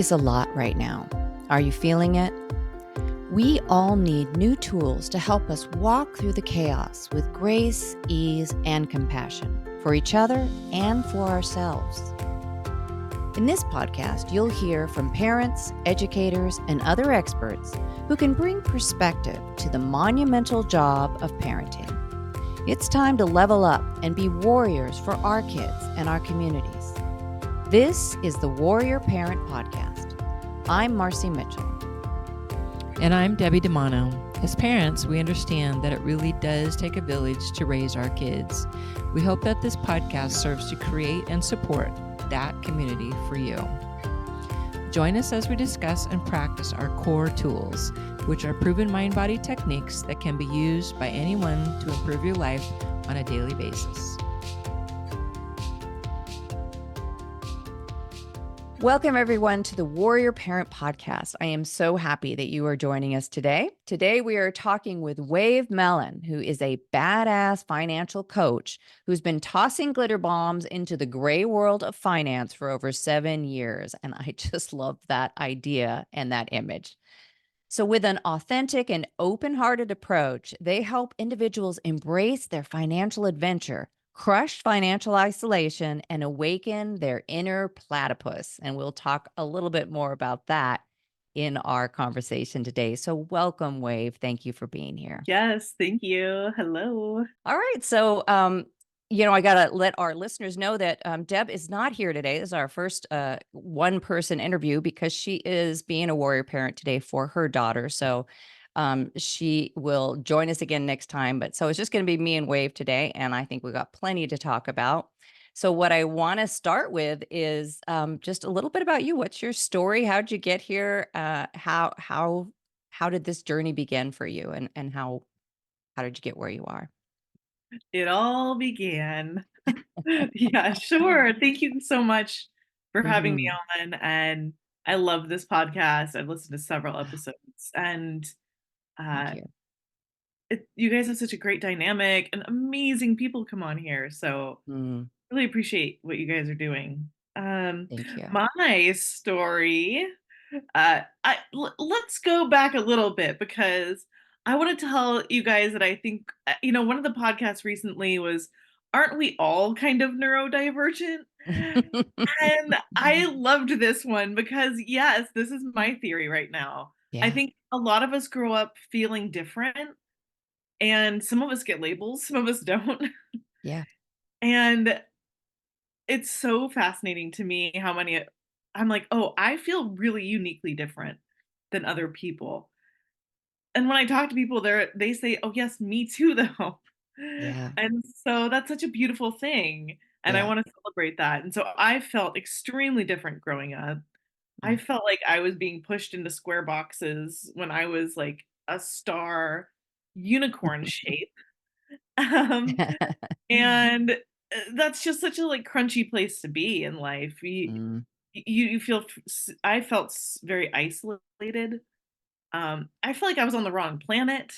is a lot right now. Are you feeling it? We all need new tools to help us walk through the chaos with grace, ease, and compassion for each other and for ourselves. In this podcast, you'll hear from parents, educators, and other experts who can bring perspective to the monumental job of parenting. It's time to level up and be warriors for our kids and our communities. This is the Warrior Parent Podcast. I'm Marci Mitchell. And I'm Debbie DeMano. As parents, we understand that it really does take a village to raise our kids. We hope that this podcast serves to create and support that community for you. Join us as we discuss and practice our core tools, which are proven mind-body techniques that can be used by anyone to improve your life on a daily basis. Welcome, everyone, to the Warrior Parent Podcast. I am so happy that you are joining us today. Today, we are talking with Wave Melén, who is a badass financial coach who's been tossing glitter bombs into the gray world of finance for over 7 years. And I just love that idea and that image. So with an authentic and open-hearted approach, they help individuals embrace their financial adventure, crush financial isolation, and awaken their inner platypus. And we'll talk a little bit more about that in our conversation today. So welcome, Wave. Thank you for being here. Yes, thank you. Hello. All right. So, I got to let our listeners know that Deb is not here today. This is our first one-person interview because she is being a warrior parent today for her daughter. So she will join us again next time. But so it's just going to be me and Wave today. And I think we've got plenty to talk about. So what I want to start with is just a little bit about you. What's your story? How'd you get here? How did this journey begin for you? And how did you get where you are? It all began. Yeah, sure. Thank you so much for having me Mhm. on. And I love this podcast. I've listened to several episodes, and Thank uh, you. you guys have such a great dynamic and amazing people come on here. So Mm, really appreciate what you guys are doing. thank you. My story. Let's go back a little bit because I want to tell you guys that I think one of the podcasts recently was, aren't we all kind of neurodivergent? And I loved this one because yes, this is my theory right now. I Yeah, think a lot of us grow up feeling different, and some of us get labels, some of us don't. yeah. And it's so fascinating to me how many I'm like, "Oh, I feel really uniquely different than other people." And when I talk to people, they say, "Oh, yes, me too, though." Yeah, And so that's such a beautiful thing, and I yeah. wanna celebrate that. And so I felt extremely different growing up. I Mm. felt like I was being pushed into square boxes when I was, like, a star unicorn shape. Um, and, that's just such a, like, crunchy place to be in life. Mm, You feel I felt very isolated. I feel like I was on the wrong planet.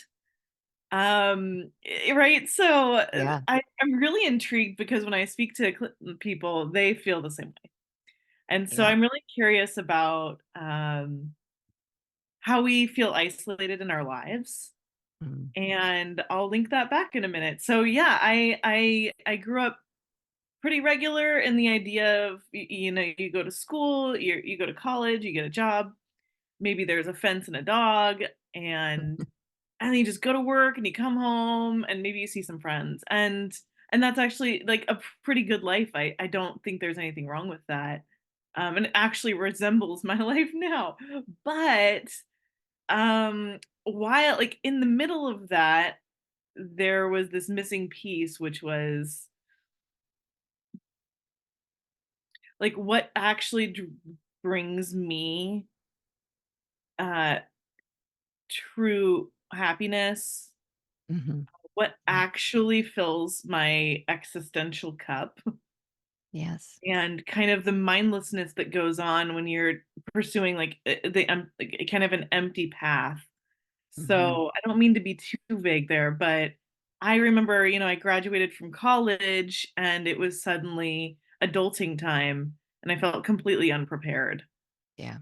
Right? So yeah, I'm really intrigued because when I speak to people, they feel the same way. And so yeah. I'm really curious about how we feel isolated in our lives. Mm, And I'll link that back in a minute. So yeah, I grew up pretty regular in the idea of you go to school, you go to college, you get a job, maybe there's a fence and a dog, and then you just go to work and you come home and maybe you see some friends, and that's actually like a pretty good life. I don't think there's anything wrong with that. And it actually resembles my life now. But while like in the middle of that, there was this missing piece, which was like what actually brings me uh true happiness, mhm. what Mm, actually fills my existential cup, yes. and kind of the mindlessness that goes on when you're pursuing like like, kind of an empty path. Mhm. So I don't mean to be too vague there, but I remember, I graduated from college and it was suddenly adulting time and I felt completely unprepared. Yeah.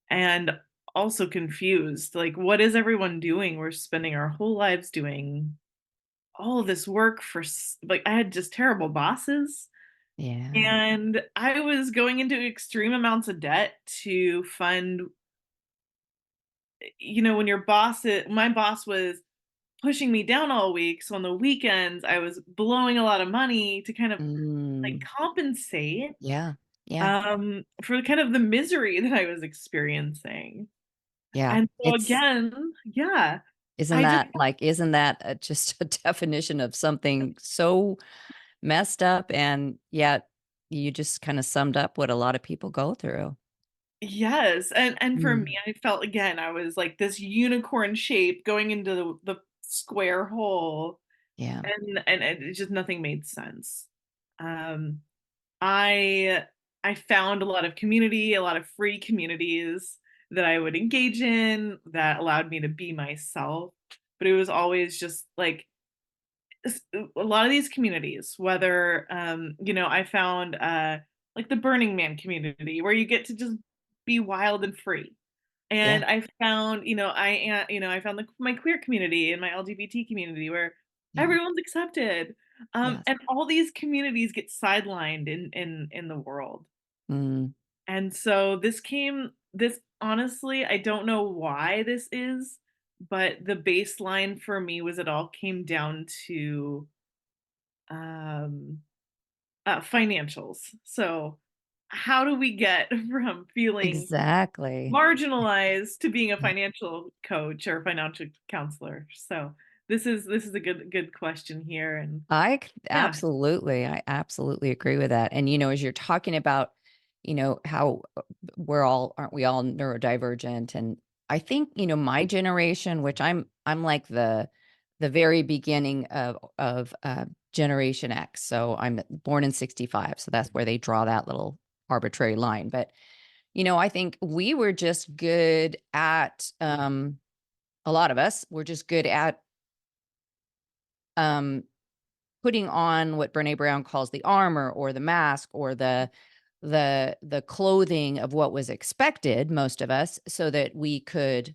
and also confused. Like, what is everyone doing? We're spending our whole lives doing all this work for like, I had just terrible bosses, Yeah. and I was going into extreme amounts of debt to fund, when my boss was pushing me down all week, so on the weekends I was blowing a lot of money to kind of like Mm, compensate yeah. Yeah. for kind of the misery that I was experiencing. Yeah. And so It's again, yeah, isn't I just that like isn't that just a definition of something so messed up, and yet you just kind of summed up what a lot of people go through. yes, and for me, Mm, I felt again I was like this unicorn shape going into the square hole, yeah. and it just nothing made sense. Um, I I found a lot of community, a lot of free communities that I would engage in that allowed me to be myself, but it was always just like a lot of these communities, whether I found like the Burning Man community where you get to just be wild and free. Yeah. And I found, I found my queer community and my LGBT community where Yeah. everyone's accepted. Yes. And all these communities get sidelined in the world. Mm, And so this honestly, I don't know why this is, but the baseline for me was it all came down to um financials. So how do we get from feeling exactly. marginalized to being a Yeah. financial coach or financial counselor? So this is a good question here, and yeah. I absolutely agree with that. And as you're talking about, how aren't we all neurodivergent? And I think, my generation, which I'm like the very beginning of Generation X. So I'm born in 65. So that's where they draw that little arbitrary line. But, I think we were just good at a lot of us were just good at um putting on what Brené Brown calls the armor or the mask or the clothing of what was expected, most of us, so that we could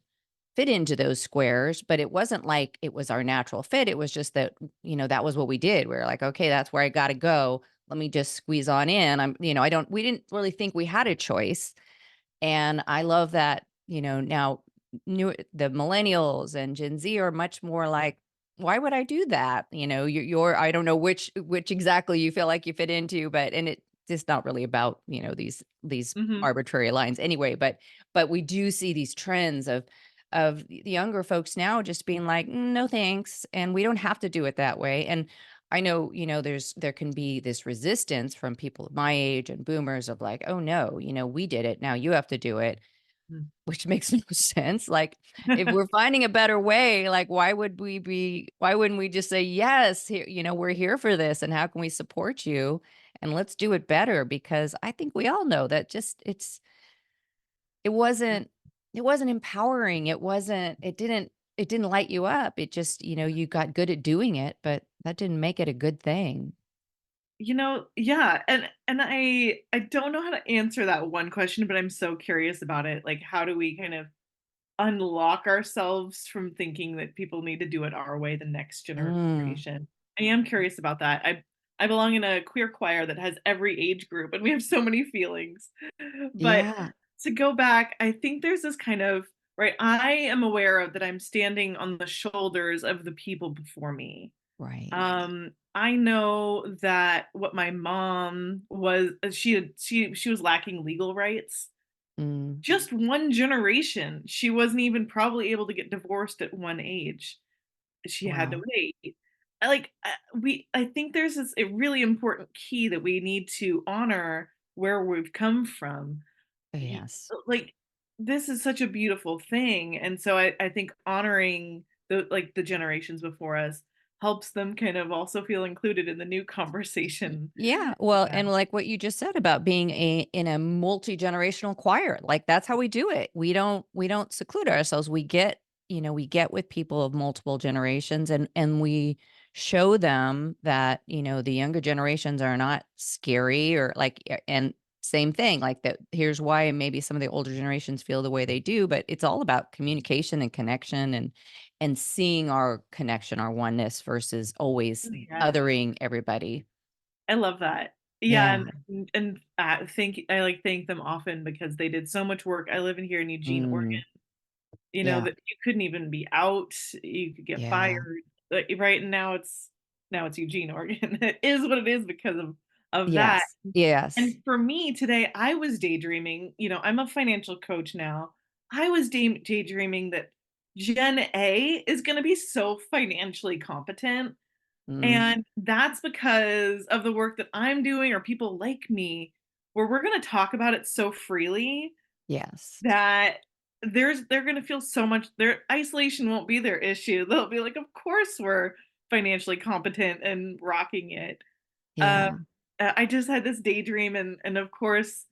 fit into those squares. But it wasn't like it was our natural fit. It was just that, that was what we did. We were like, okay, that's where I got to go. Let me just squeeze on in. We didn't really think we had a choice. And I love that, now the millennials and Gen Z are much more like, why would I do that? I don't know which exactly you feel like you fit into, but and it's just not really about, these Mhm. arbitrary lines anyway, but we do see these trends of the younger folks now just being like, "Mm, no thanks, and we don't have to do it that way." And I know, there can be this resistance from people of my age and boomers of like, "Oh no, we did it. Now you have to do it," Mm. which makes no sense. Like, if we're finding a better way, like, why wouldn't we just say, "Yes, here, we're here for this, and how can we support you? And let's do it better." Because I think we all know that just it wasn't it wasn't empowering. It didn't light you up. It just, you got good at doing it, but that didn't make it a good thing. Yeah, and I don't know how to answer that one question, but I'm so curious about it. Like, how do we kind of unlock ourselves from thinking that people need to do it our way, the next Mm, generation? I am curious about that. I belong in a queer choir that has every age group, and we have so many feelings. But yeah, to go back, I think there's this kind of right. I am aware of that I'm standing on the shoulders of the people before me. right. I know that what my mom was, she was lacking legal rights. Mm, Just one generation, she wasn't even probably able to get divorced at one age. She had to wow. wait. I think there's this a really important key that we need to honor where we've come from. Yes. Like, this is such a beautiful thing, and so I think honoring the generations before us helps them kind of also feel included in the new conversation. Yeah, well, Yeah. and like what you just said about being in a multi-generational choir, like that's how we do it. We don't seclude ourselves. We get with people of multiple generations, and we show them that, the younger generations are not scary or like and same thing, like that. Here's why maybe some of the older generations feel the way they do, but it's all about communication and connection and seeing our connection, our oneness versus always Yeah. othering everybody. I love that. Yeah, Yeah. and I, like, thank them often because they did so much work. I live in here in Eugene, Oregon, Mm, yeah. that you couldn't even be out, you could get Yeah. fired, right, and now it's Eugene, Oregon. It is what it is because of that, Yes. Yes. and for me today, I was daydreaming, I'm a financial coach now. I was daydreaming that Gen A is gonna be so financially competent, Mm, and that's because of the work that I'm doing or people like me, where we're gonna talk about it so freely yes. that they're gonna feel so much their isolation won't be their issue. They'll be like, "Of course we're financially competent and rocking it." Um, Yeah. I just had this daydream and of course,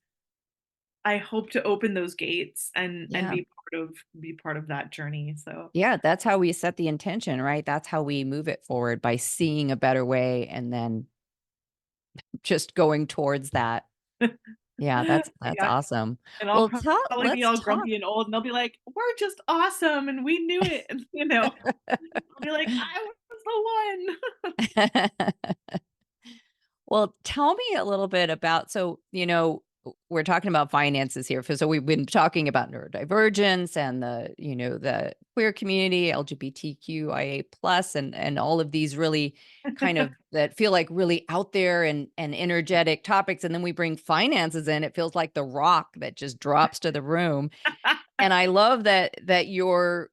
I hope to open those gates and Yeah. be part of that journey, so Yeah, that's how we set the intention, right? That's how we move it forward by seeing a better way and then just going towards that. Yeah, that's yeah. awesome. And I'll Well, probably be let's all talk. grumpy and old, and they'll be like, "We're just awesome, and we knew it." And, I'll be like, "I was the one." Well, tell me a little bit about we're talking about finances here. So we've been talking about neurodivergence and the queer community, LGBTQIA plus, and all of these really kind of that feel like really out there and energetic topics. And then we bring finances in. It feels like the rock that just drops to the room. And I love that you're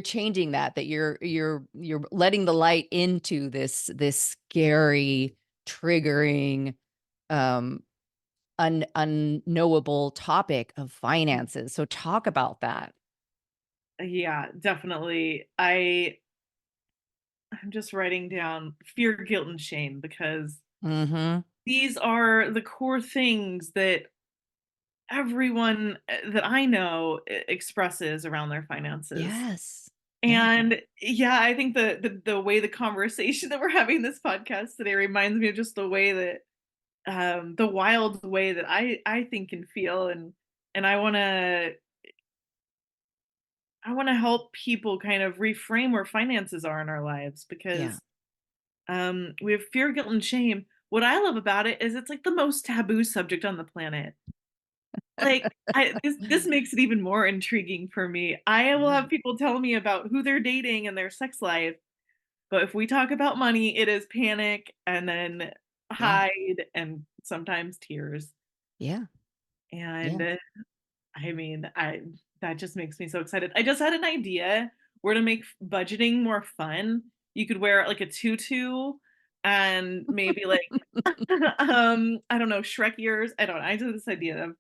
changing that you're letting the light into this scary, triggering, um, unknowable topic of finances. So talk about that. Yeah, definitely. I'm just writing down fear, guilt, and shame because Mhm. these are the core things that everyone that I know expresses around their finances. Yes. Yeah. And yeah, I think the way the conversation that we're having this podcast today reminds me of just the way that the wild way that I think and feel and I want to help people kind of reframe where finances are in our lives Yeah. because we have fear, guilt, and shame. What I love about it is it's like the most taboo subject on the planet. Like this makes it even more intriguing for me. I will Yeah. have people tell me about who they're dating and their sex life, but if we talk about money, it is panic and then Yeah. hide and sometimes tears. Yeah. And Yeah. I mean, I that just makes me so excited. I just had an idea where to make budgeting more fun. You could wear like a tutu and maybe like I don't know, Shrek ears. I don't know. I had this idea of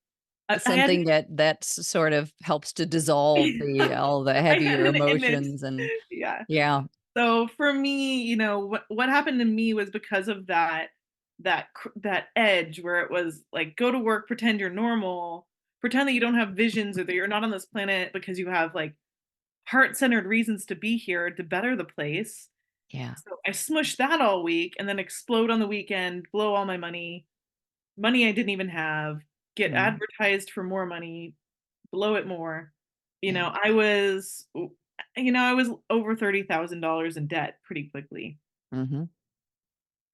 I had Something that sort of helps to dissolve the all the I had heavier an image. emotions and Yeah. yeah. So for me, what happened to me was because of that edge where it was like go to work, pretend you're normal, pretend that you don't have visions or that you're not on this planet because you have like heart-centered reasons to be here to better the place. Yeah. So I smushed that all week and then explode on the weekend, blow all my money I didn't even have, get Mm, advertised for more money, blow it more. yeah. I was over $30,000 in debt pretty quickly. Mhm.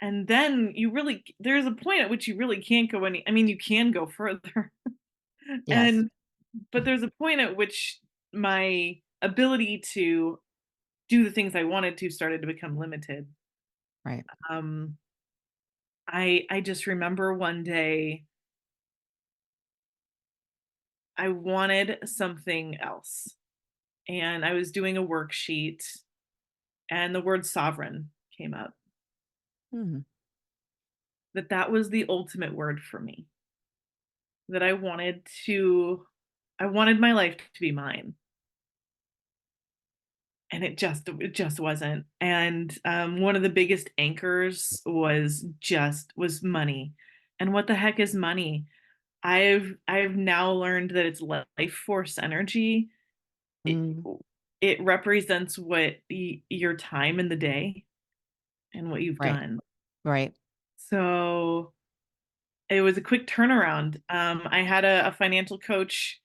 And then there's a point at which you really can't go any I mean, you can go further. Yes. And but there's a point at which my ability to do the things I wanted to started to become limited. Right. Um, I just remember one day I wanted something else, and I was doing a worksheet, and the word sovereign came up. Mhm. That was the ultimate word for me. That I wanted my life to be mine, and it just wasn't. And one of the biggest anchors was money. And what the heck is money? I've now learned that it's life force energy. It Mm, it represents what your time in the day and what you've right. done. Right. So it was a quick turnaround. I had a financial coach.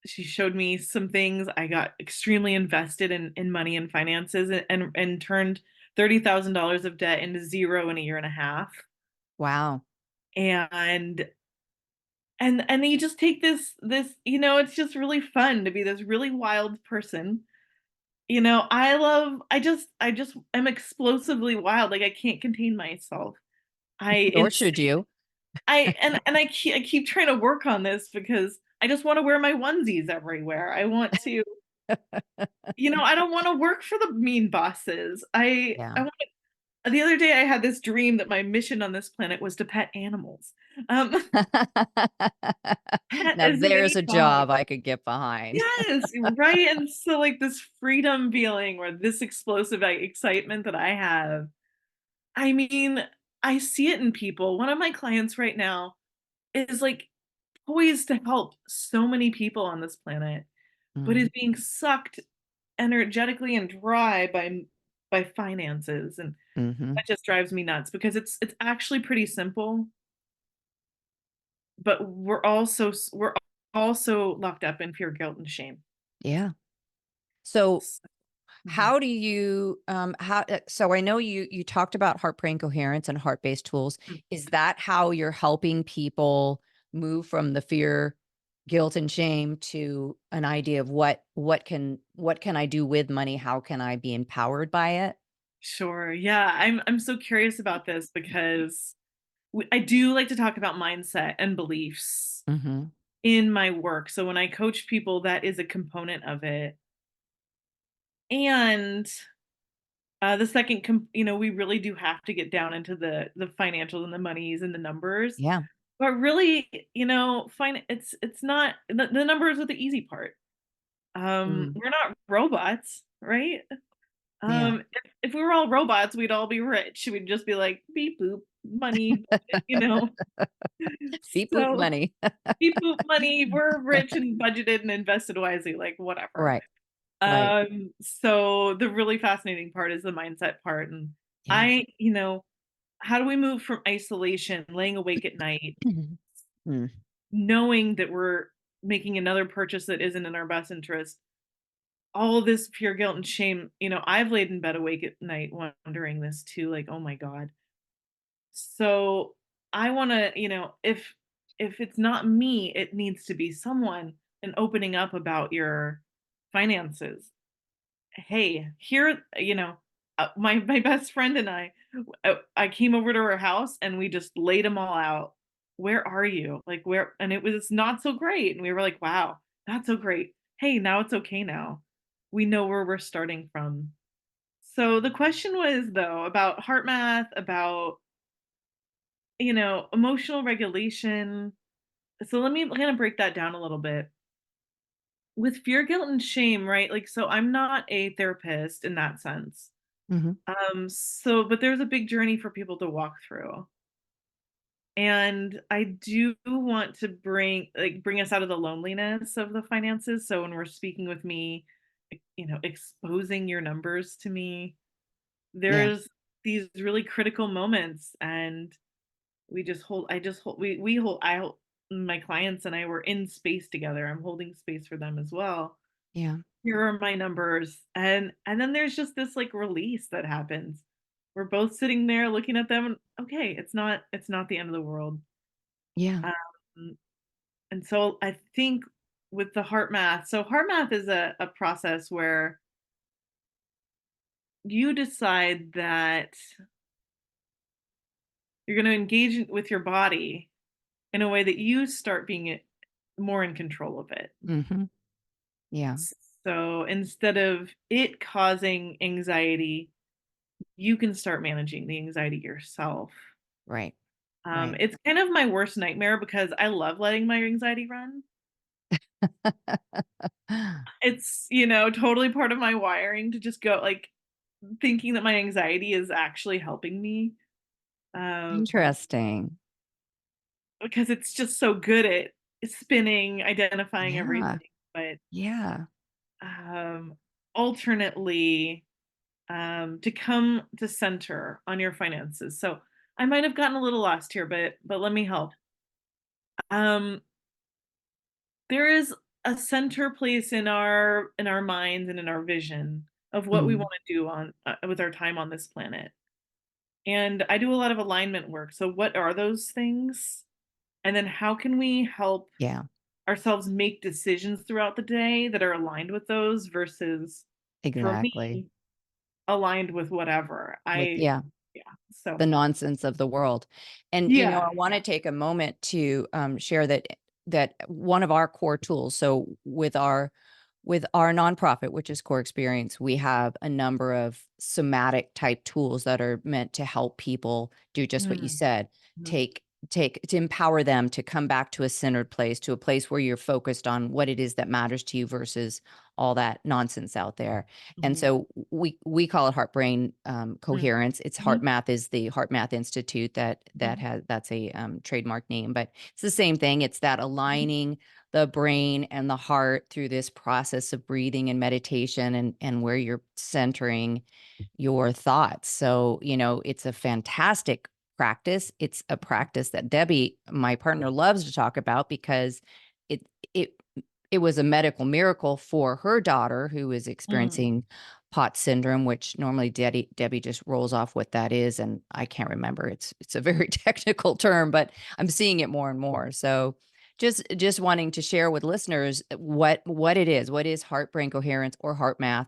She showed me some things. I got extremely invested in money and finances, and turned $30,000 of debt into zero in a year and a half. Wow. And and you just take this, it's just really fun to be this really wild person. I just am explosively wild. Like, I can't contain myself. I Nor ins should you. and I keep trying to work on this because I just wanna wear my onesies everywhere. I want to, I don't wanna work for the mean bosses. I Yeah. want The other day I had this dream that my mission on this planet was to pet animals. Um, pet Now as there's many a dogs. job I could get behind. Yes, right, and so, like, this freedom feeling or this explosive, like, excitement that I have, I mean, I see it in people. One of my clients right now is, like, poised to help so many people on this planet, but is Mm, being sucked energetically and dry by finances, and mhm. that just drives me nuts because it's actually pretty simple, but we're also locked up in fear, guilt, and shame. Yeah. So S Mhm. how do you how so I know you talked about heart brain coherence and heart-based tools. Mm. Is that how you're helping people move from the fear, guilt, and shame to an idea of what can I do with money? How can I be empowered by it? Sure, yeah, I'm so curious about this because I do like to talk about mindset and beliefs Mhm. in my work. So when I coach people, that is a component of it. And the second, we really do have to get down into the financials and the monies and the numbers. Yeah. But really, it's not the numbers are the easy part. Mm. We're not robots, right? Yeah. If we were all robots, we'd all be rich. We'd just be like beep boop, money, budget. Beep boop So money. beep boop, money. We're rich and budgeted and invested wisely, like whatever. Right. Right. So the really fascinating part is the mindset part. And Yeah. I, you know, how do we move from isolation, laying awake at night, Mhm. Mm. knowing that we're making another purchase that isn't in our best interest? All of this pure guilt and shame. I've laid in bed awake at night wondering this too, like, oh my God. So I want to, if it's not me, it needs to be someone, and opening up about your finances. Hey, here, my best friend and I came over to her house and we just laid them all out. Where are you? Like, where? And it was not so great. And we were like, wow, not so great. Hey, now it's okay now. We know where we're starting from. So the question was, though, about heart math, about, emotional regulation. So let me kind of break that down a little bit. With fear, guilt, and shame, right? Like, so I'm not a therapist in that sense. Mhm. But there's a big journey for people to walk through. And I do want to bring us out of the loneliness of the finances. So when we're speaking with me, exposing your numbers to me, Yeah. there's these really critical moments, and we just hold I just hold we hold I hold my clients and I were in space together. I'm holding space for them as well. Yeah. Here are my numbers, and then there's just this, like, release that happens. We're both sitting there looking at them, and okay, it's not the end of the world. Yeah. Um, and so I think with the heart math is a process where you decide that you're gonna engage with your body in a way that you start being more in control of it. Mhm. Yeah. So instead of it causing anxiety, you can start managing the anxiety yourself. Right. Right. It's kind of my worst nightmare because I love letting my anxiety run. It's, totally part of my wiring to just go, like, thinking that my anxiety is actually helping me, um, Interesting. because it's just so good at spinning, identifying Yeah. everything. But Yeah. um, alternately, to come to center on your finances. So I might have gotten a little lost here, but let me help. Um, there is a center place in our minds and in our vision of what we Mhm. want to do on with our time on this planet. And I do a lot of alignment work. So what are those things? And then how can we help Yeah, ourselves make decisions throughout the day that are aligned with those versus for exactly. me aligned with whatever. With I yeah, yeah. So the nonsense of the world. And, yeah. I wanna take a moment to, share that one of our core tools, so with our nonprofit, which is Core Experience, we have a number of somatic type tools that are meant to help people do just what you Mm, said. mhm, Take to empower them to come back to a centered place, to a place where you're focused on what it is that matters to you versus all that nonsense out there. And mhm, so we call it heart brain mm, coherence. It's Heart mhm, Math is the Heart Math Institute mhm, that's a trademark name, but it's the same thing. It's that mhm. aligning the brain and the heart through this process of breathing and meditation and where you're centering your thoughts. So, it's a fantastic practice. It's a practice that Debbie, my partner, loves to talk about because it it it was a medical miracle for her daughter who is Mm, experiencing POTS syndrome, which normally Debbie just rolls off what that is, and I can't remember. It's a very technical term, but I'm seeing it more and more. So just wanting to share with listeners what it is. What is heart brain coherence or heart math?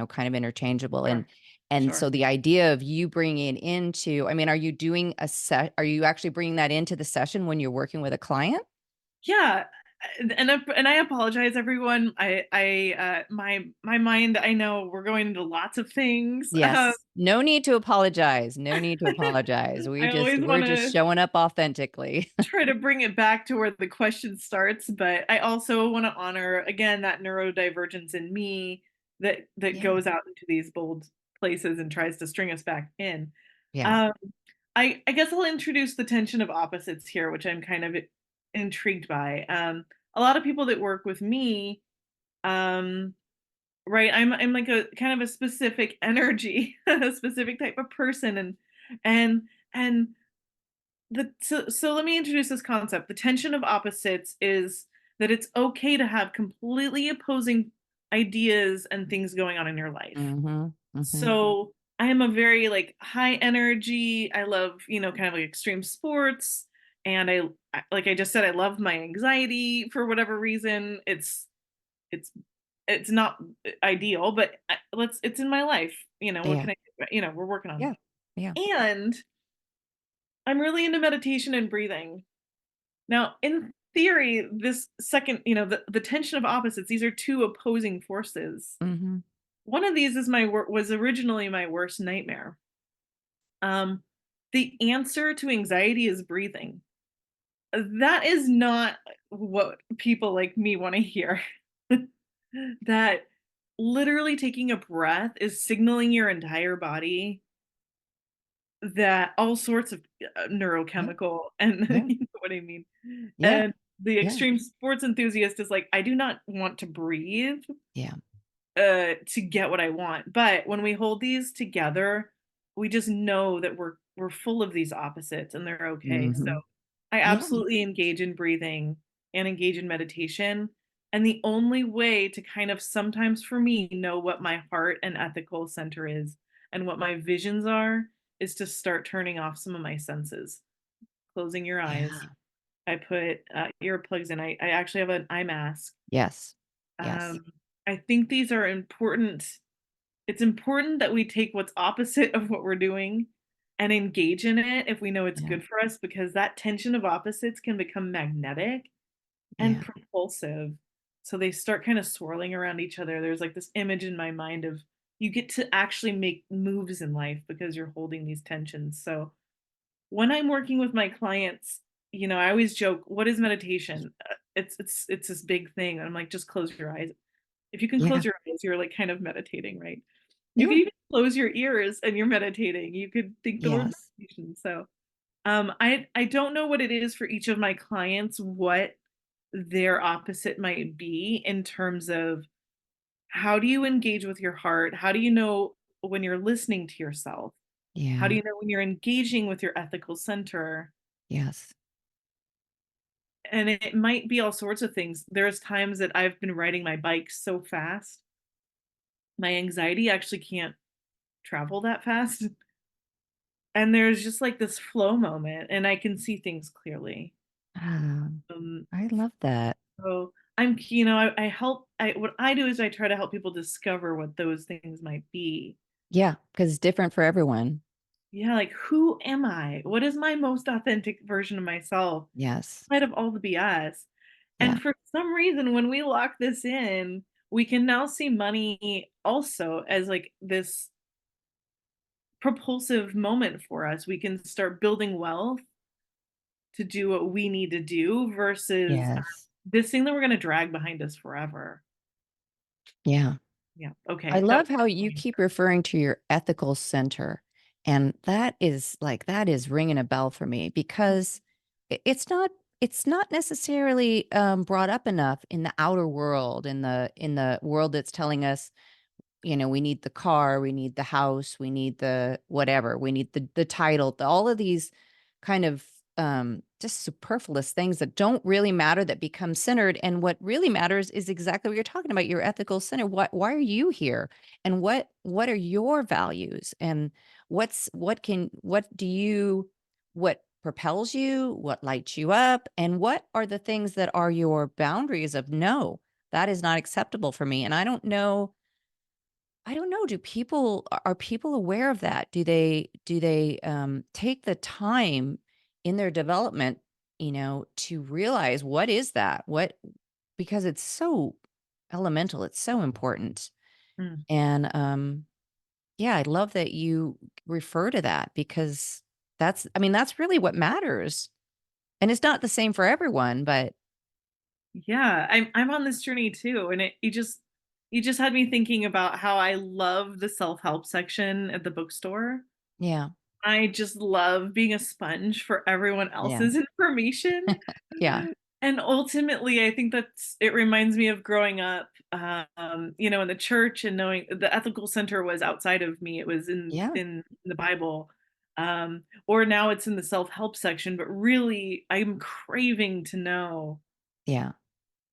Kind of interchangeable. And sure, and sure. so the idea of you bringing it into, I mean, are you doing a set? Are you actually bringing that into the session when you're working with a client? Yeah, and I apologize, everyone. My mind. I know we're going into lots of things. Yes. No need to apologize. No need to apologize. I always We're want just to showing up authentically. try to bring it back to where the question starts, but I also want to honor again that neurodivergence in me that Yeah. goes out into these bold places and tries to string us back in. Yeah. Um, I guess I'll introduce the tension of opposites here, which I'm kind of intrigued by. A lot of people that work with me, um, right? I'm like a kind of a specific energy, a specific type of person, and and so let me introduce this concept. The tension of opposites is that it's okay to have completely opposing ideas and things going on in your life. Mhm. Mhm. So I am a very like high energy. I love, kind of like extreme sports. And like I just said, I love my anxiety for whatever reason. It's it's not ideal, but it's in my life. What Yeah. can I do? We're working on Yeah. it. Yeah. And I'm really into meditation and breathing. Now, in theory, this second, the tension of opposites, these are two opposing forces. Mhm. One of these is was originally my worst nightmare. Um, the answer to anxiety is breathing. That is not what people like me want to hear. That literally taking a breath is signaling your entire body that all sorts of Yeah. neurochemical and Yeah. you know what I mean. Yeah. And the Yeah. extreme sports enthusiast is like, I do not want to breathe Yeah. to get what I want. But when we hold these together, we just know that we're full of these opposites and they're okay. So Mhm. I Yeah. absolutely engage in breathing and engage in meditation. And the only way to kind of sometimes for me know what my heart and ethical center is and what my visions are is to start turning off some of my senses, closing your eyes. Yeah. I put earplugs in. I actually have an eye mask. Yes. Yes. Um, I think these are important. It's important that we take what's opposite of what we're doing and engage in it if we know it's Yeah. good for us, because that tension of opposites can become magnetic and Yeah. propulsive. So they start kind of swirling around each other. There's like this image in my mind of you get to actually make moves in life because you're holding these tensions. So when I'm working with my clients, I always joke, "What is meditation?" It's this big thing. I'm like, "Just close your eyes." If you can close Yeah. your eyes, you're like kind of meditating, right? You Yeah. can even close your ears and you're meditating. You could think the word Yes. meditation. So, I don't know what it is for each of my clients, what their opposite might be in terms of how do you engage with your heart? How do you know when you're listening to yourself? How do Yeah. you know when you're engaging with your ethical center? Yes. And it might be all sorts of things. There's times that I've been riding my bike so fast, my anxiety actually can't travel that fast. And there's just like this flow moment, and I can see things clearly. Ah, Um, I love that. so I help. What I do is I try to help people discover what those things might be. Yeah, because it's different for everyone. Yeah, like who am I? What is my most authentic version of myself? Yes. Out of all the BS. Yeah. And for some reason, when we lock this in, we can now see money also as like this propulsive moment for us. We can start building wealth to do what we need to do versus Yes. this thing that we're going to drag behind us forever. Yeah. Yeah. I Okay. That love was how you fine. keep referring to your ethical center. And that is ringing a bell for me because it's not necessarily brought up enough in the outer world, in the world that's telling us, you know, we need the car, we need the house, we need the whatever, we need the title, all of these kind of just superfluous things that don't really matter that become centered. And what really matters is exactly what you're talking about, your ethical center. Why are you here? And what are your values? And what propels you, what lights you up, and what are the things that are your boundaries of no, that is not acceptable for me. And I don't know. Do people are people aware of that? Do they take the time in their development, you know, to realize what is that? What because it's so elemental, it's so important. Mm. And yeah, I love that you refer to that because that's I mean, that's really what matters. And it's not the same for everyone, but Yeah, I'm on this journey too, and you just had me thinking about how I love the self-help section at the bookstore. yeah. I just love being a sponge for everyone Yeah. else's information. Yeah. And ultimately, I think it reminds me of growing up, in the church and knowing the ethical center was outside of me. It was Yeah. in the Bible. Or now it's in the self-help section, but really I'm craving to know Yeah.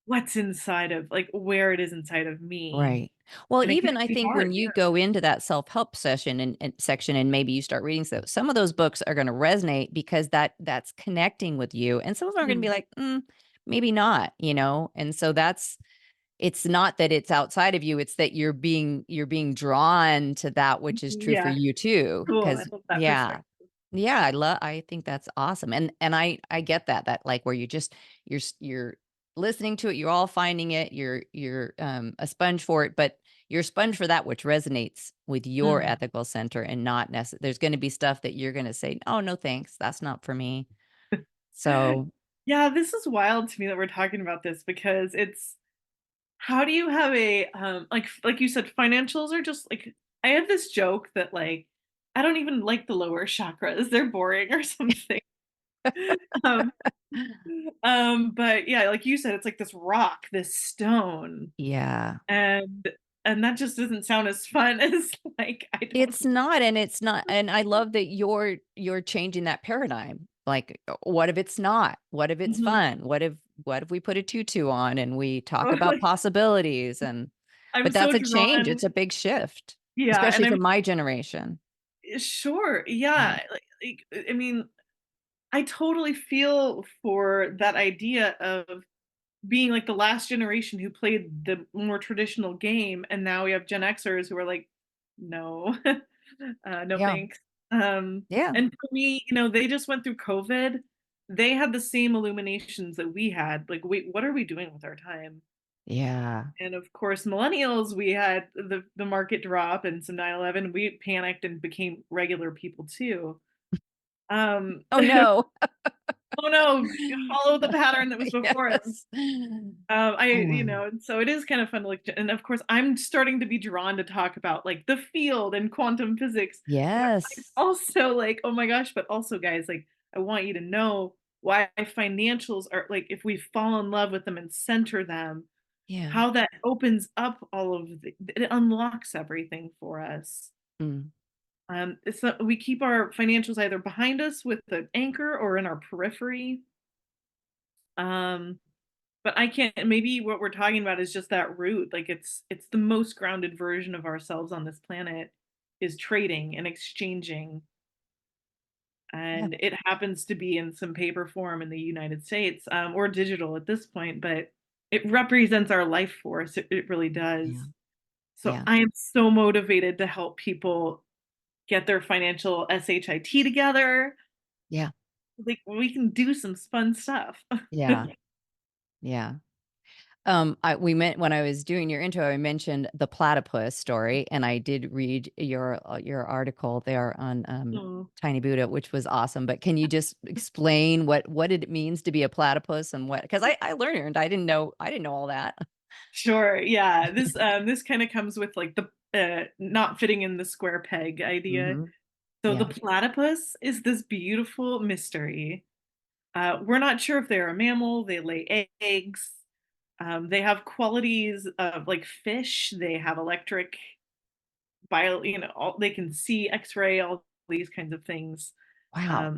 what's inside of like where it is inside of me. Right. Well, And it can even I be think hard. when you go into that self-help session and section and maybe you start reading some of those books are going to resonate because that's connecting with you. And some of them are going to be Mm. like, maybe not, you know? And so it's not that it's outside of you, it's that you're being drawn to that which is true for Yeah, you too. cool. I Cause love that yeah. perspective. Yeah, I think that's awesome, and I get that, like, where you just you're listening to it, you're all finding it, you're, a sponge for it, but you're a sponge for that which resonates with your Mm. ethical center and not there's gonna be stuff that you're gonna say, "Oh, no, thanks, that's not for me." So Yeah, this is wild to me that we're talking about this because it's how do you have a like you said, financials are just like I have this joke that like I don't even like the lower chakras. They're boring or something. Um, but yeah, like you said, it's like this rock, this stone, yeah. and that just doesn't sound as fun as like I don't. It's not and I love that you're changing that paradigm. Like, what if it's not? What if it's Mhm. fun? What if we put a tutu on and we talk about Totally. possibilities and I'm but so that's a change, drawn. it's a big shift, Yeah, and especially for I'm my generation. sure. Yeah. Yeah, I mean, I totally feel for that idea of being like the last generation who played the more traditional game, and now we have Gen Xers who are like, no, no Yeah. thanks. Yeah. And for me, they just went through COVID. They had the same illuminations that we had. Like, wait, what are we doing with our time? Yeah. And of course, millennials, we had the market drop and some 9/11. We panicked and became regular people too. Um, Oh, no. oh no, follow the pattern that was before us. Yes. And so it is kind of fun to look, and of course, I'm starting to be drawn to talk about like the field and quantum physics. But I'm Yes. also like, oh my gosh, but also, guys, like, I want you to know why financials are like, if we fall in love with them and center them, Yeah. how that opens up all of it unlocks everything for us. Mm. So we keep our financials either behind us with the anchor or in our periphery. Um, but I can't. Maybe what we're talking about is just that root. Like it's the most grounded version of ourselves on this planet is trading and exchanging, Yeah. and it happens to be in some paper form in the United States, or digital at this point, but it represents our life force. It really does. Yeah. So Yeah. I am so motivated to help people get their financial shit together. Yeah. Like we can do some fun stuff. Yeah. Yeah. We meant when I was doing your intro, I mentioned the platypus story, and I did read your article there on Oh, Tiny Buddha, which was awesome. But can you just explain what it means to be a platypus and what? Because I learned I didn't know all that. sure. Yeah. This kind of comes with like the not fitting in the square peg idea. Hmm. So the Yeah. platypus is this beautiful mystery. We're not sure if they're a mammal. They lay eggs. They have qualities of like fish. They have electric bio, they can see X-ray, all these kinds of things. Wow.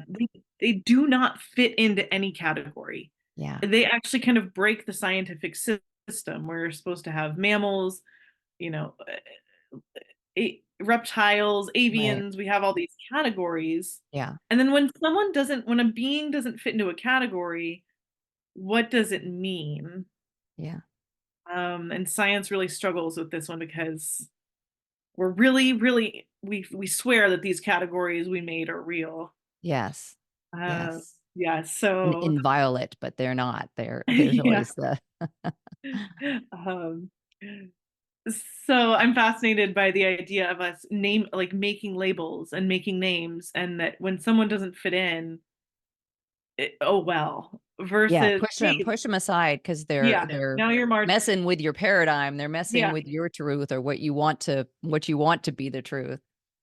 They do not fit into any category. Yeah. They actually kind of break the scientific system. We're supposed to have mammals, you know, reptiles, Right. avians. We have all these categories, Yeah. and then when a being doesn't fit into a category, what does it mean? Yeah. And science really struggles with this one because we're really, really we swear that these categories we made are real. Yes. Uh, Yes. yeah, so Inviolate, but they're not. There's yeah. always the Um, so I'm fascinated by the idea of us like making labels and making names, and that when someone doesn't fit in, oh well. yeah, Versus, hey, push them aside because yeah, they're now you're marginal. messing with your paradigm. They're messing Yeah, with your truth or what you want to be the truth.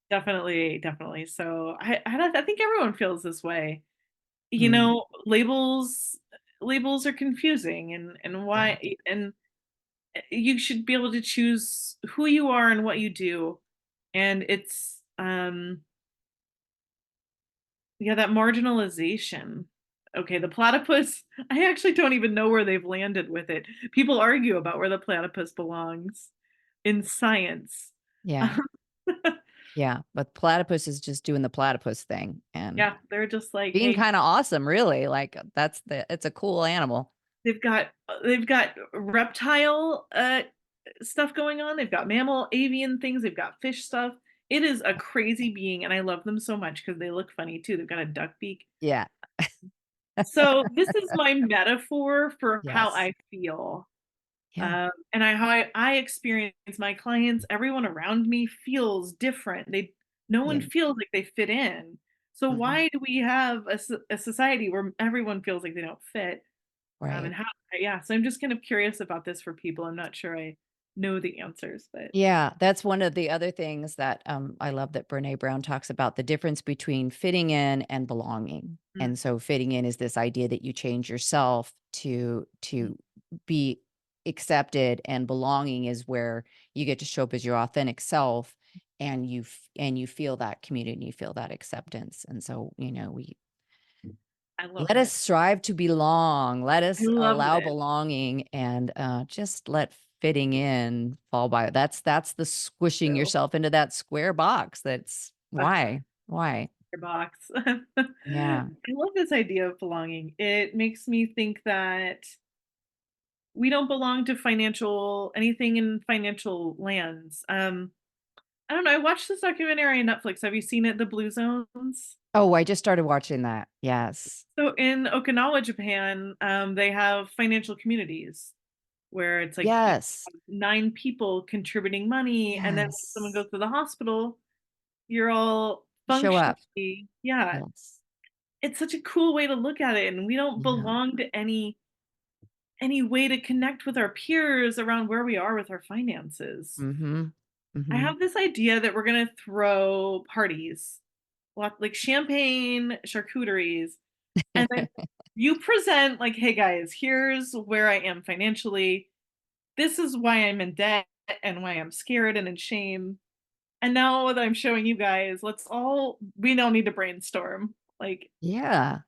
definitely, definitely. So I think everyone feels this way. Mm, Labels are confusing, and yeah. why, and you should be able to choose who you are and what you do. And it's yeah, that marginalization. Okay, the platypus, I actually don't even know where they've landed with it. People argue about where the platypus belongs in science. Yeah. Yeah. But platypus is just doing the platypus thing and Yeah, they're just like, being hey, kind of awesome, really. Like it's a cool animal. they've got reptile stuff going on. They've got mammal, avian things. They've got fish stuff. It is a crazy being, and I love them so much because they look funny too. They've got a duck beak. Yeah. So this is my metaphor for how Yes. I feel, Yeah. and how I experience my clients. Everyone around me feels different. No one Yeah. feels like they fit in. So Hmm. why do we have a society where everyone feels like they don't fit? Right. And how, yeah, so I'm just kind of curious about this for people. I'm not sure I know the answers, but Yeah, that's one of the other things that I love that Brene Brown talks about the difference between fitting in and belonging. mm, And so fitting in is this idea that you change yourself mm, to be accepted, and belonging is where you get to show up as your authentic self, and you feel that community and you feel that acceptance. And so, we I love let us it. strive to belong. Let I us love allow it. belonging, and just let fitting in fall by. That's the squishing So, yourself into that square box. That's why. Why? your box. Yeah. I love this idea of belonging. It makes me think that we don't belong to anything in financial lands. I don't know. I watched this documentary on Netflix. Have you seen it, The Blue Zones? Oh, I just started watching that. Yes. So in Okinawa, Japan, they have financial communities where it's like Yes. 9 people contributing money, and then when someone Yes. goes to the hospital, you're all Show up. functionally, yeah. Yes. It's such a cool way to look at it, and we don't Yeah. belong to any way to connect with our peers around where we are with our finances. Mhm. I Mhm. have this idea that we're gonna throw parties, like champagne, charcuteries, and then you present like, "Hey guys, here's where I am financially. This is why I'm in debt and why I'm scared and in shame. And now that I'm showing you guys, we don't need to brainstorm. Like, Yeah,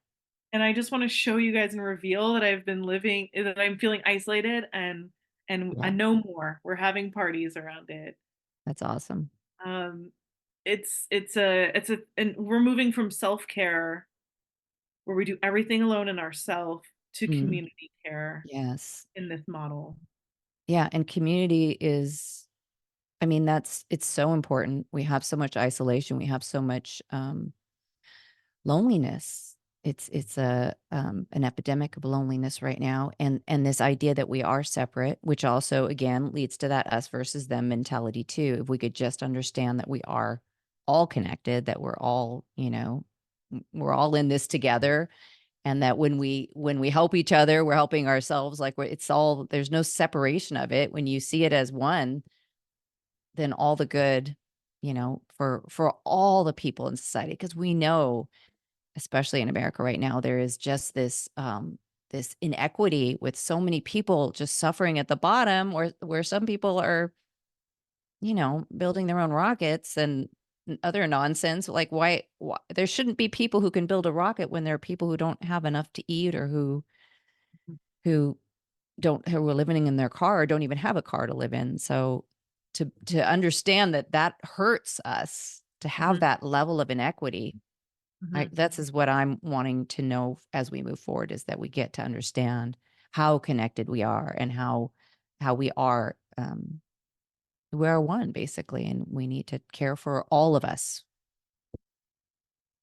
and I just want to show you guys and reveal that that I'm feeling isolated, and I yeah, know more. We're having parties around it. that's awesome. Um, and we're moving from self-care where we do everything alone in ourself to Mm, community care yes. in this model. Yeah, and community is, I mean, it's so important. We have so much isolation. We have so much loneliness. It's an epidemic of loneliness right now, and this idea that we are separate, which also again leads to that us versus them mentality too. If we could just understand that we are all connected, that we're all, we're all in this together, and that when we help each other, we're helping ourselves. Like it's all, there's no separation of it. When you see it as one, then all the good, for all the people in society, because we know, especially in America right now, there is just this inequity with so many people just suffering at the bottom, where some people are, building their own rockets and other nonsense. Like why there shouldn't be people who can build a rocket when there are people who don't have enough to eat, or who who are living in their car, or don't even have a car to live in. So to understand that hurts us to have Mhm, that level of inequity. mhm. That's is what I'm wanting to know as we move forward, is that we get to understand how connected we are, and how we are one basically, and we need to care for all of us.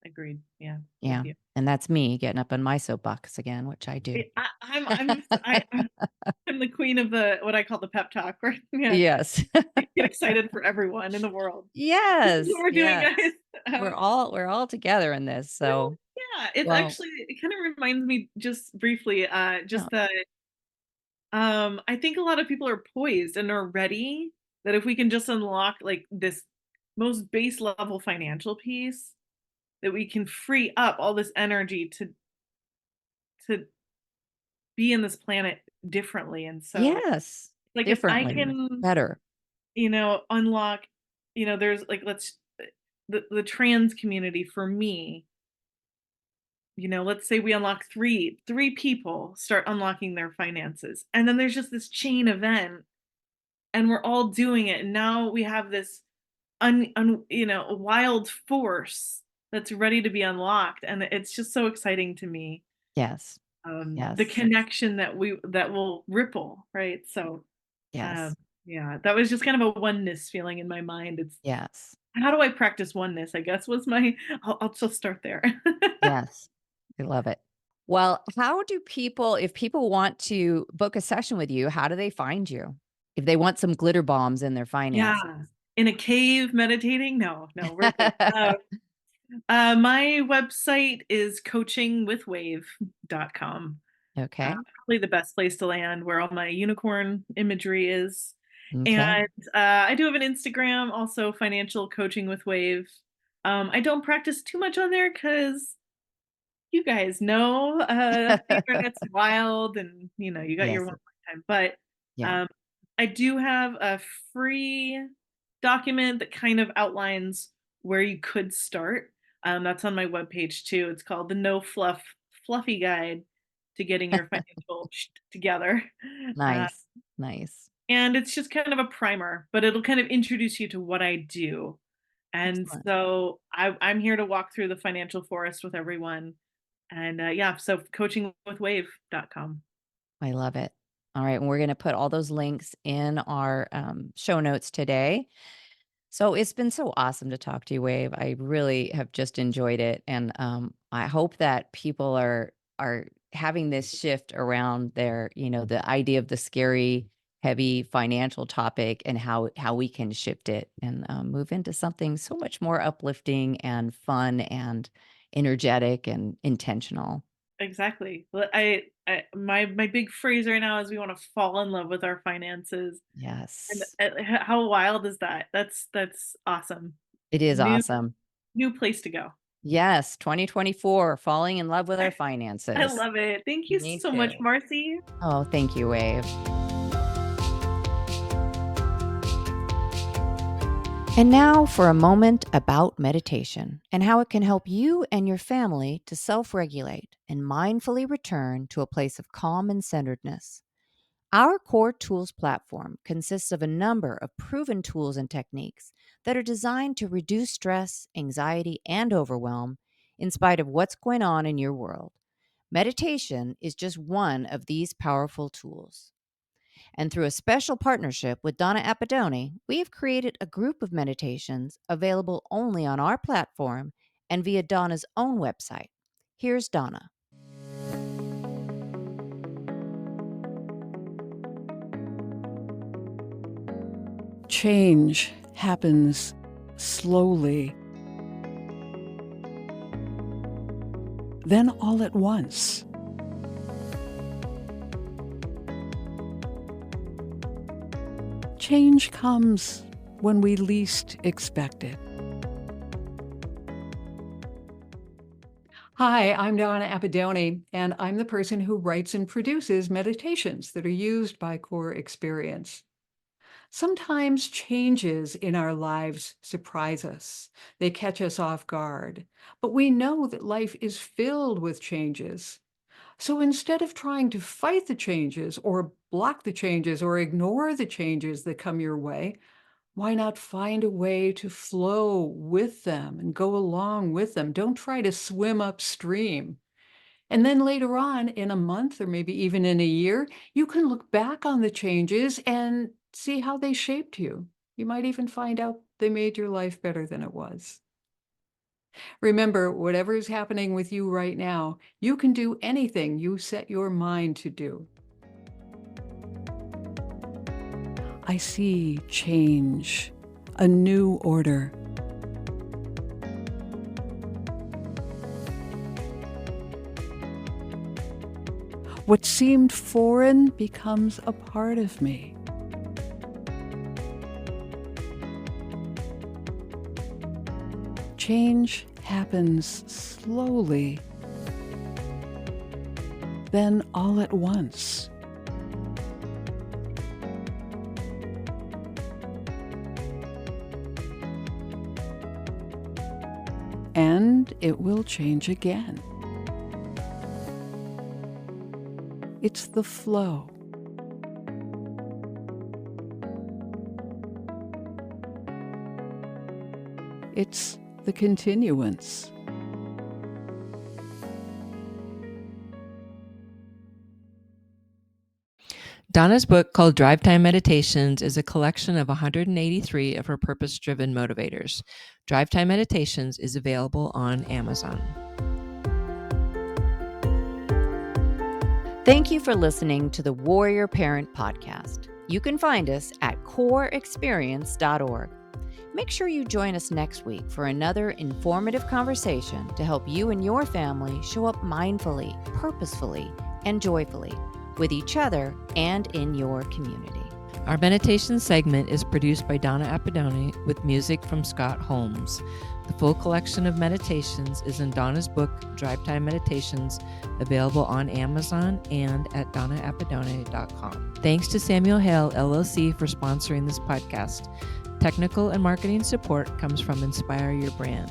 Agreed. Yeah, with Yeah. you. And that's me getting up on my soapbox again, which I do. I'm the queen of the what I call the pep talk, right? Yeah. Yes. Get excited for everyone in the world. This is what Yes. we're doing, Yes. guys. We're all together in this. Well, So, yeah, well, it kind of reminds me just briefly, yeah. just that I think a lot of people are poised and are ready, that if we can just unlock like this most base level financial piece, that we can free up all this energy to be in this planet differently. And so, Yes. like, if I Differently. can, Better. unlock, there's like, the trans community for me, let's say we unlock three people start unlocking their finances, and then there's just this chain event, and we're all doing it, and now we have this a wild force that's ready to be unlocked, and it's just so exciting to me. Yes. The Yes. connection that will ripple, right? So, Yes. yeah, that was just kind of a oneness feeling in my mind. It's Yes. how do I practice oneness, I guess, was my I'll just start there. Yes. I love it. Well, how do people, if people want to book a session with you, how do they find you? If they want some glitter bombs in their finances. Yeah. In a cave meditating? No, no, we're good. My website is coachingwithwave.com. Okay. Probably the best place to land, where all my unicorn imagery is. Okay. And I do have an Instagram, also financial coaching with Wave. I don't practice too much on there because you guys know the internet's wild, and you got your Yes. one time. But Yeah. um, I do have a free document that kind of outlines where you could start. That's on my webpage too. It's called the No Fluff Fluffy Guide to Getting Your Financial Together. Uh, Nice. Nice. and it's just kind of a primer, but it'll kind of introduce you to what I do. And Excellent. so I'm here to walk through the financial forest with everyone. And yeah, so coachingwithwave.com. I love it. All right. And we're going to put all those links in our show notes today. So it's been so awesome to talk to you, Wave. I really have just enjoyed it, and I hope that people are having this shift around their, the idea of the scary, heavy financial topic, and how we can shift it and move into something so much more uplifting and fun and energetic and intentional. Exactly. Well, my big phrase right now is we want to fall in love with our finances. And Yes, how wild is that? That's awesome. it is New awesome. new place to go. Yes, 2024, falling in love with our I finances. love it. Thank you Me so much, too. Marcy. Oh, thank you, Wave. And now for a moment about meditation and how it can help you and your family to self-regulate and mindfully return to a place of calm and centeredness. Our Core Tools platform consists of a number of proven tools and techniques that are designed to reduce stress, anxiety, and overwhelm in spite of what's going on in your world. Meditation is just one of these powerful tools. And through a special partnership with Donna Appadoni, we have created a group of meditations available only on our platform and via Donna's own website. Here's Donna. Change happens slowly, then all at once. Change comes when we least expect it. Hi, I'm Donna Appadoni, and I'm the person who writes and produces meditations that are used by Core Experience. Sometimes changes in our lives surprise us. They catch us off guard, but we know that life is filled with changes. So instead of trying to fight the changes or block the changes or ignore the changes that come your way, why not find a way to flow with them and go along with them? Don't try to swim upstream. And then later on, in a month or maybe even in a year, you can look back on the changes and see how they shaped you. You might even find out they made your life better than it was. Remember, whatever is happening with you right now, you can do anything you set your mind to do. I see change, a new order. What seemed foreign becomes a part of me. Change happens slowly, then all at once. And it will change again. It's the flow. It's the continuance. Donna's book, called Drive Time Meditations, is a collection of 183 of her purpose-driven motivators. Drive Time Meditations is available on Amazon. Thank you for listening to the Warrior Parent Podcast. You can find us at coreexperience.org. Make sure you join us next week for another informative conversation to help you and your family show up mindfully, purposefully, and joyfully with each other and in your community. Our meditation segment is produced by Donna Appadoni with music from Scott Holmes. The full collection of meditations is in Donna's book, Drive Time Meditations, available on Amazon and at donnaappadoni.com. Thanks to Samuel Hale, LLC, for sponsoring this podcast. Technical and marketing support comes from Inspire Your Brand.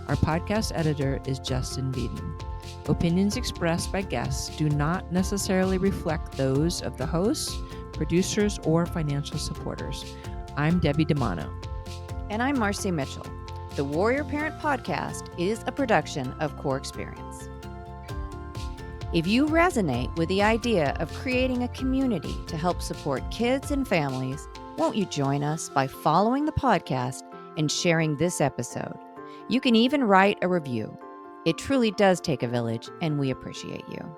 Our podcast editor is Justin Beeden. Opinions expressed by guests do not necessarily reflect those of the hosts, producers, or financial supporters. I'm Debbie DiMano. And I'm Marci Mitchell. The Warrior Parent Podcast is a production of Core Experience. If you resonate with the idea of creating a community to help support kids and families, won't you join us by following the podcast and sharing this episode? You can even write a review. It truly does take a village, and we appreciate you.